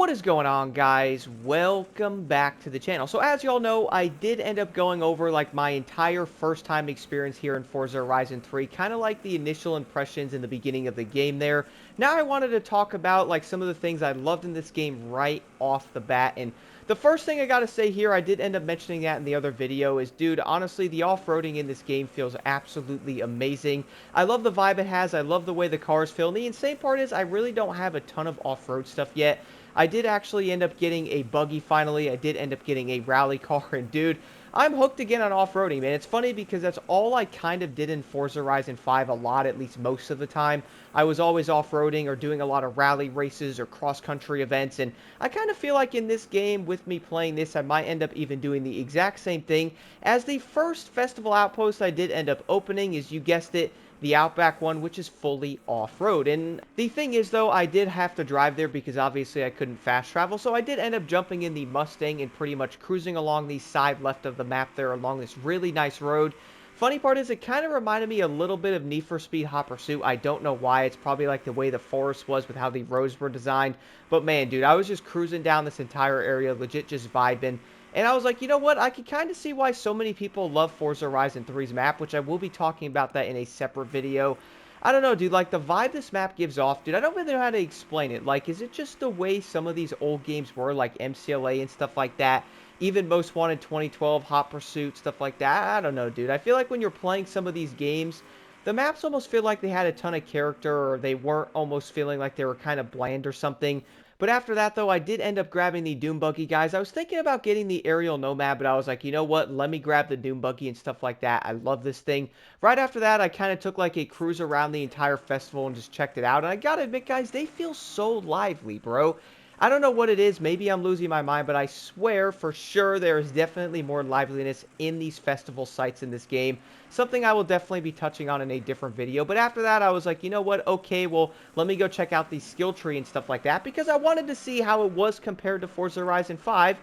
What is going on, guys? Welcome back to the channel. So as y'all know, I did end up going over like my entire first time experience here in Forza Horizon 3, kind of like the initial impressions in the beginning of the game there. Now I wanted to talk about like some of the things I loved in this game right off the bat. And the first thing I gotta say here, I did end up mentioning that in the other video, is dude, honestly, the off-roading in this game feels absolutely amazing. I love the vibe it has. I love the way the cars feel. And the insane part is I really don't have a ton of off-road stuff yet. I did actually end up getting a buggy finally. I did end up getting a rally car, and dude, I'm hooked again on off-roading, man. It's funny because that's all I kind of did in Forza Horizon 5 a lot, at least most of the time. I was always off-roading or doing a lot of rally races or cross-country events, and I kind of feel like in this game, with me playing this, I might end up even doing the exact same thing. As the first festival outpost I did end up opening is, you guessed it, the Outback one, which is fully off-road. And the thing is, though, I did have to drive there because obviously I couldn't fast travel, so I did end up jumping in the Mustang and pretty much cruising along the side left of the map there along this really nice road. Funny part is, it kind of reminded me a little bit of Need for Speed Hot Pursuit. I don't know why. It's probably like the way the forest was with how the roads were designed. But man, dude, I was just cruising down this entire area, legit just vibing. And I was like, you know what? I could kind of see why so many people love Forza Horizon 3's map, which I will be talking about that in a separate video. I don't know, dude. Like, the vibe this map gives off, dude, I don't really know how to explain it. Like, is it just the way some of these old games were, like MCLA and stuff like that? Even Most Wanted 2012, Hot Pursuit, stuff like that? I don't know, dude. I feel like when you're playing some of these games, the maps almost feel like they had a ton of character, or they weren't almost feeling like they were kind of bland or something. But after that, though, I did end up grabbing the Doom Buggy, guys. I was thinking about getting the Aerial Nomad, but I was like, you know what? Let me grab the Doom Buggy and stuff like that. I love this thing. Right after that, I kind of took like a cruise around the entire festival and just checked it out. And I gotta admit, guys, they feel so lively, bro. I don't know what it is. Maybe I'm losing my mind, but I swear for sure there is definitely more liveliness in these festival sites in this game. Something I will definitely be touching on in a different video. But after that, I was like, you know what? Okay, well, let me go check out the skill tree and stuff like that, because I wanted to see how it was compared to Forza Horizon 5.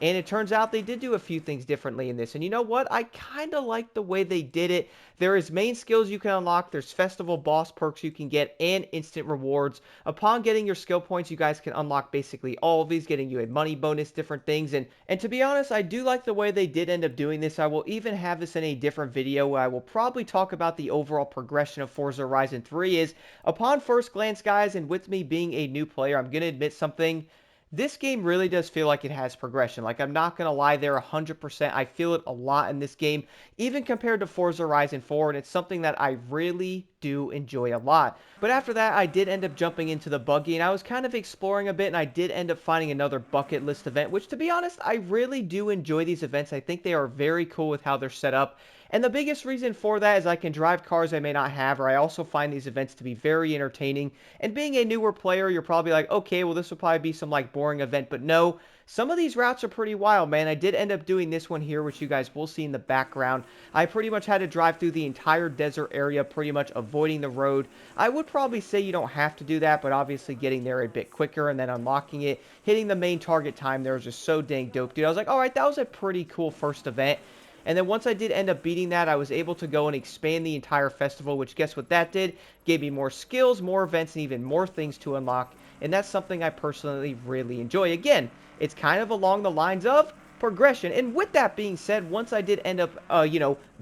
And it turns out they did do a few things differently in this. And you know what? I kind of like the way they did it. There is main skills you can unlock. There's festival boss perks you can get and instant rewards. Upon getting your skill points, you guys can unlock basically all of these, getting you a money bonus, different things. And to be honest, I do like the way they did end up doing this. I will even have this in a different video where I will probably talk about the overall progression of Forza Horizon 3 is, upon first glance, guys, and with me being a new player, I'm going to admit something. This game really does feel like it has progression. Like, I'm not going to lie there 100%. I feel it a lot in this game, even compared to Forza Horizon 4, and it's something that I really do enjoy a lot. But after that, I did end up jumping into the buggy, and I was kind of exploring a bit, and I did end up finding another bucket list event, which, to be honest, I really do enjoy these events. I think they are very cool with how they're set up. And the biggest reason for that is I can drive cars I may not have, or I also find these events to be very entertaining. And being a newer player, you're probably like, okay, well, this will probably be some like boring event, but no, some of these routes are pretty wild, man. I did end up doing this one here, which you guys will see in the background. I pretty much had to drive through the entire desert area, pretty much avoiding the road. I would probably say you don't have to do that, but obviously getting there a bit quicker and then unlocking it, hitting the main target time there was just so dang dope, dude. I was like, all right, that was a pretty cool first event. And then once I did end up beating that, I was able to go and expand the entire festival, which guess what that did? Gave me more skills, more events, and even more things to unlock. And that's something I personally really enjoy. Again, it's kind of along the lines of progression. And with that being said, once I did end up,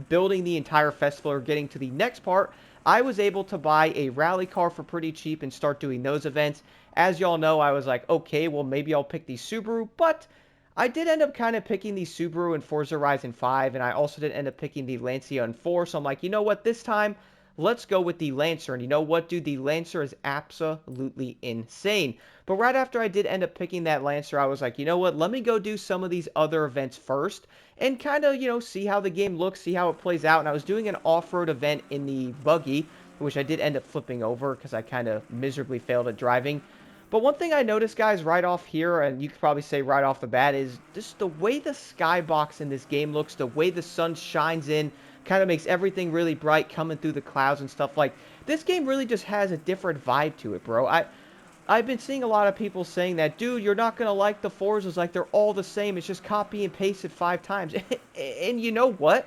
building the entire festival or getting to the next part, I was able to buy a rally car for pretty cheap and start doing those events. As y'all know, I was like, okay, well, maybe I'll pick the Subaru, but I did end up kind of picking the Subaru in Forza Horizon 5, and I also did end up picking the Lancia in 4, so I'm like, you know what, this time, let's go with the Lancer. And you know what, dude, the Lancer is absolutely insane. But right after I did end up picking that Lancer, I was like, you know what, let me go do some of these other events first, and kind of, see how the game looks, see how it plays out. And I was doing an off-road event in the buggy, which I did end up flipping over because I kind of miserably failed at driving. But one thing I noticed, guys, right off here, and you could probably say right off the bat, is just the way the skybox in this game looks, the way the sun shines in, kind of makes everything really bright coming through the clouds and stuff. Like, this game really just has a different vibe to it, bro. I've been seeing a lot of people saying that, dude, you're not going to like the Forzas, like they're all the same, it's just copy and paste it 5 times. And you know what?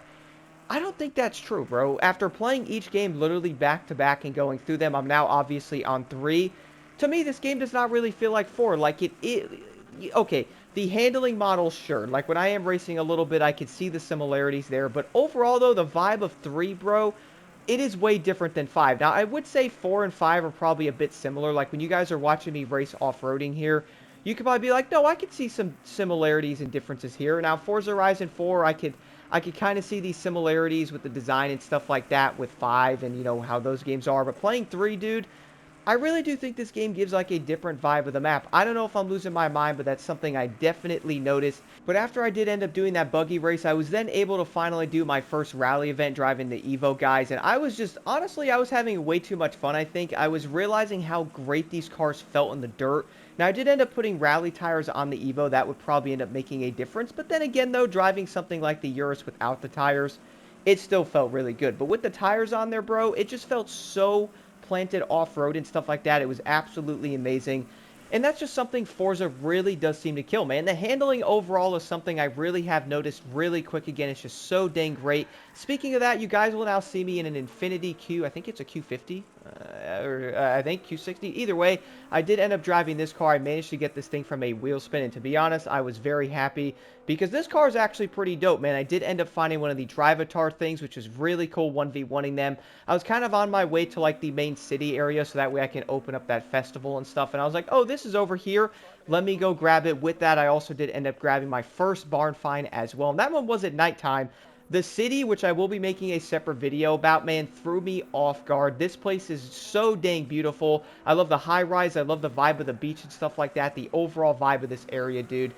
I don't think that's true, bro. After playing each game literally back to back and going through them, I'm now obviously on 3. to me, this game does not really feel like 4. Like, okay, the handling model, sure. Like, when I am racing a little bit, I can see the similarities there. But overall, though, the vibe of 3, bro, it is way different than 5. Now, I would say 4 and 5 are probably a bit similar. Like, when you guys are watching me race off-roading here, you could probably be like, no, I could see some similarities and differences here. Now, Forza Horizon 4, I could kind of see these similarities with the design and stuff like that with 5 and, you know, how those games are. But playing 3, dude, I really do think this game gives like a different vibe of the map. I don't know if I'm losing my mind, but that's something I definitely noticed. But after I did end up doing that buggy race, I was then able to finally do my first rally event driving the Evo guys. And I was just, honestly, I was having way too much fun, I think. I was realizing how great these cars felt in the dirt. Now, I did end up putting rally tires on the Evo. That would probably end up making a difference. But then again, though, driving something like the Urus without the tires, it still felt really good. But with the tires on there, bro, it just felt so planted off-road and stuff like that. It was absolutely amazing. And that's just something Forza really does seem to kill, man. The handling overall is something I really have noticed really quick again. It's just so dang great. Speaking of that, you guys will now see me in an Infinity Q. I think it's a Q50. I think Q60. Either way, I did end up driving this car. I managed to get this thing from a wheel spin. And to be honest, I was very happy because this car is actually pretty dope, man. I did end up finding one of the Drivatar things, which is really cool, 1v1ing them. I was kind of on my way to like the main city area so that way I can open up that festival and stuff. And I was like, oh, this is over here. Let me go grab it. With that, I also did end up grabbing my first barn find as well. And that one was at nighttime. The city, which I will be making a separate video about, man, threw me off guard. This place is so dang beautiful. I love the high-rise. I love the vibe of the beach and stuff like that. The overall vibe of this area, dude.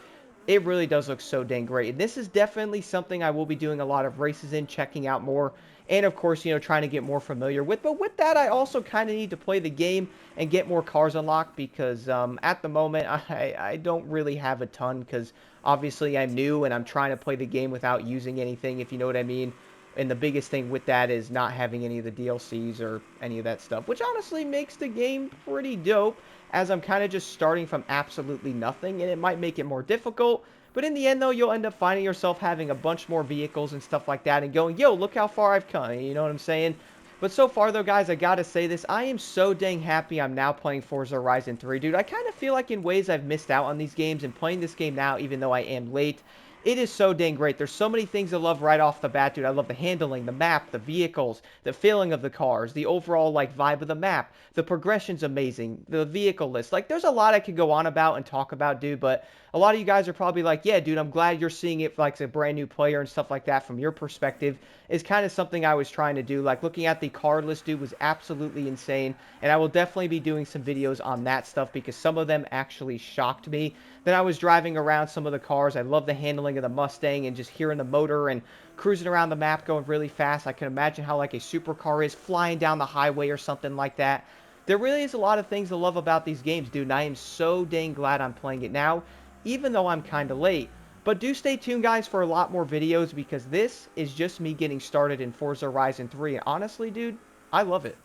It really does look so dang great. And this is definitely something I will be doing a lot of races in, checking out more. And, of course, you know, trying to get more familiar with. But with that, I also kind of need to play the game and get more cars unlocked. Because at the moment, I don't really have a ton. Because, obviously, I'm new and I'm trying to play the game without using anything, if you know what I mean. And the biggest thing with that is not having any of the DLCs or any of that stuff. Which, honestly, makes the game pretty dope, as I'm kind of just starting from absolutely nothing, and it might make it more difficult. But in the end, though, you'll end up finding yourself having a bunch more vehicles and stuff like that and going, yo, look how far I've come, you know what I'm saying? But so far, though, guys, I gotta say this, I am so dang happy I'm now playing Forza Horizon 3, dude. I kind of feel like in ways I've missed out on these games, and playing this game now, even though I am late, it is so dang great. There's so many things I love right off the bat, dude. I love the handling, the map, the vehicles, the feeling of the cars, the overall, like, vibe of the map. The progression's amazing. The vehicle list. Like, there's a lot I could go on about and talk about, dude, but a lot of you guys are probably like, yeah, dude, I'm glad you're seeing it like a brand new player and stuff like that from your perspective. Is kind of something I was trying to do. Like, looking at the card list, dude, was absolutely insane, and I will definitely be doing some videos on that stuff because some of them actually shocked me. Then I was driving around some of the cars. I love the handling of the Mustang and just hearing the motor and cruising around the map going really fast. I can imagine how like a supercar is flying down the highway or something like that. There really is a lot of things to love about these games, dude, and I am so dang glad I'm playing it now, even though I'm kind of late. But do stay tuned, guys, for a lot more videos because this is just me getting started in Forza Horizon 3. And honestly, dude, I love it.